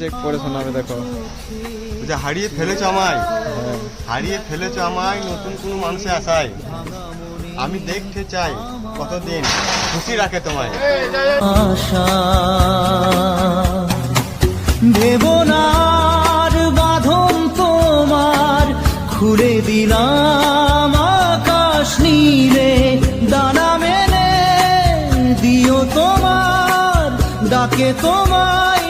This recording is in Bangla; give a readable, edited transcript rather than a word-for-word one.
চেক করে শোনাবে। দেখো যে হারিয়ে ফেলেছ আমায়, হারিয়ে ফেলেছ আমায় নতুন কোনো মানুষের আশায়। আমি দেখতে চাই কতদিন খুশি রাখে তোমায়। আশা দেবনার বাঁধন তোমার খুলে দিলাম আকাশ নীলে। দানা মেলে দিও তোমার ডাকে তোমায়